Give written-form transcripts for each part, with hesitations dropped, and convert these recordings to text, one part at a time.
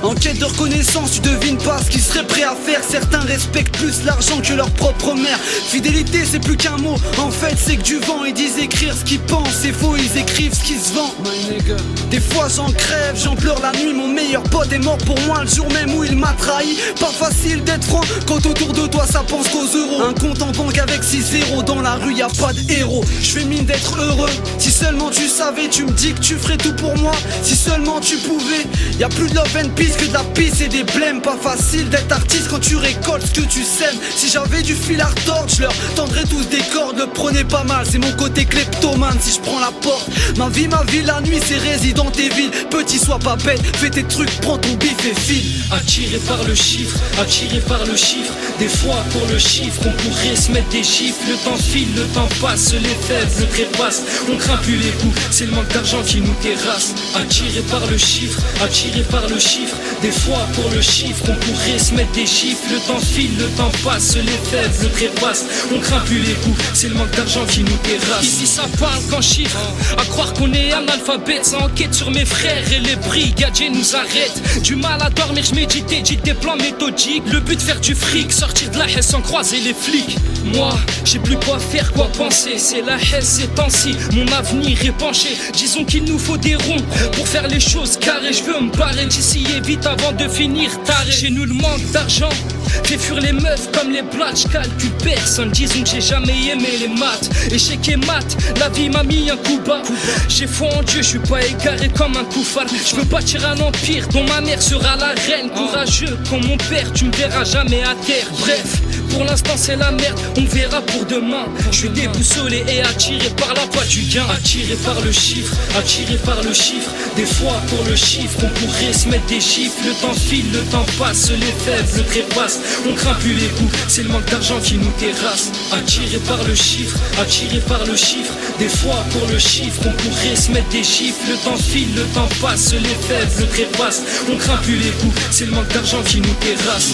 En quête de reconnaissance, tu devines pas ce qu'ils seraient prêts à faire. Certains respectent plus l'argent que leur propre mère. Fidélité c'est plus qu'un mot, en fait c'est que du vent. Ils disent écrire ce qu'ils pensent, c'est faux, ils écrivent ce qui se vend. Des fois j'en crève, j'en pleure la nuit. Mon meilleur pote est mort pour moi le jour même où il m'a trahi. Pas facile d'être franc quand autour de toi ça pense qu'aux euros. Un compte en banque avec 6 zéros, dans la rue y a pas de héros. Je fais mine d'être heureux, si seulement tu savais. Tu me dis que tu ferais tout pour moi, si seulement tu pouvais. Y a plus de love and peace que de la pisse et des blèmes. Pas facile d'être artiste quand tu récoltes ce que tu sèmes. Si j'avais du fil à retordre, je leur tendrais tous des cordes. Le prenez pas mal, c'est mon côté kleptomane. Si je prends la porte, ma vie, la nuit c'est Resident Evil. Petit sois pas bête, fais tes trucs, prends ton bif et file. Attiré par le chiffre, attiré par le chiffre. Des fois pour le chiffre, on pourrait se mettre des chiffres. Le temps file, le temps passe, les faibles trépassent. On craint plus les coups, c'est le manque d'argent qui nous terrasse. Attiré par le chiffre, attiré par le chiffre. Des fois pour le chiffre, on pourrait se mettre des chiffres. Le temps file, le temps passe, les faibles trépassent. On craint plus les coups, c'est le manque d'argent qui nous terrasse. Ici ça parle qu'en chiffres, à croire qu'on est analphabète. Ça enquête sur mes frères et les brigadiers nous arrêtent. Du mal à dormir, je médite, j'ai des plans méthodiques. Le but faire du fric, sortir de la haine sans croiser les flics. Moi, j'ai plus quoi faire, quoi penser. C'est la haine ces temps-ci, mon avenir est penché. Disons qu'il nous faut des ronds pour faire les choses carrées. Je veux me barrer d'ici et vite avant de finir taré. Chez nous le manque d'argent fait fuir les meufs comme les blagues. J'calcule personne, disons que j'ai jamais aimé les maths. Échec et maths, la vie m'a mis un coup bas. J'ai foi en Dieu, je suis pas égaré comme un koufar. Je veux bâtir un empire dont ma mère sera la reine. Courageux comme mon père, tu me verras jamais à terre. Bref, pour l'instant c'est la merde, on verra pour demain. Je suis déboussolé et attiré par la voie du gain. Attiré par le chiffre, attiré par le chiffre. Des fois pour le chiffre, on pourrait se mettre des chiffres. Le temps file, le temps passe, les faibles trépassent. On craint plus les coups, c'est le manque d'argent qui nous terrasse. Attiré par le chiffre, attiré par le chiffre. Des fois pour le chiffre, on pourrait se mettre des chiffres. Le temps file, le temps passe, les faibles trépassent. On craint plus les coups, c'est le manque d'argent qui nous terrasse.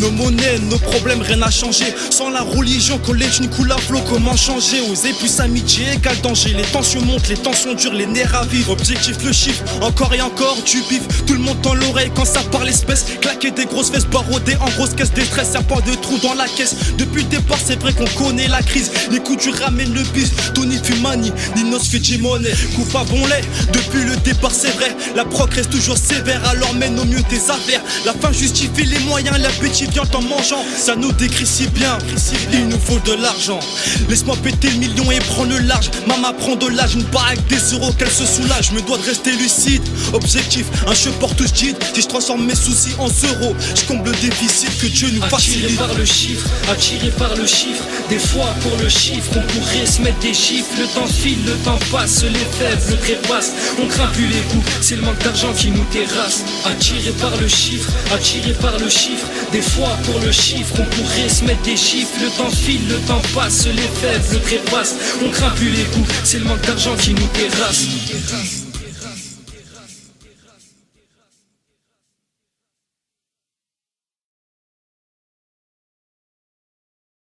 Nos monnaies, nos problèmes, rien n'a changé. Sans la religion, collège, ni coule à flot, comment changer? Oser plus amitié, égal danger. Les tensions montent, les tensions durent, les nerfs à vivre. Objectif le chiffre, encore et encore, tu biffes. Tout le monde dans l'oreille quand ça parle espèce. Claquer des grosses fesses, baroder en grosse caisse, des stress, y'a pas de trou dans la caisse. Depuis le départ, c'est vrai qu'on connaît la crise. Les coups du ramène le bis, Tony Fumani, Ninos Fidjimone. Coupe à bon lait, depuis le départ, c'est vrai. La proc reste toujours sévère, alors mène au mieux tes affaires. La fin justifie les moyens, l'appétit vient en mangeant. Ça nous décrit si bien, il nous faut de l'argent. Laisse-moi péter le million et prendre le large. Maman prend de l'âge, une barre avec des euros qu'elle se soulage. Je me dois de rester lucide, objectif, un jeu porte guide. Si je transforme mes soucis en euros, je comble le déficit, que Dieu nous facilite. Attiré par le chiffre, attiré par le chiffre. Des fois pour le chiffre, on pourrait se mettre des chiffres. Le temps file, le temps passe, les faibles trépassent. On craint plus les coups, c'est le manque d'argent qui nous terrasse. Attiré par le chiffre, attiré par le chiffre. Des fois pour le chiffre, on pourrait se mettre des chiffres. Le temps file, le temps passe, les faibles trépassent. On craint plus les coups, c'est le manque d'argent qui nous terrasse.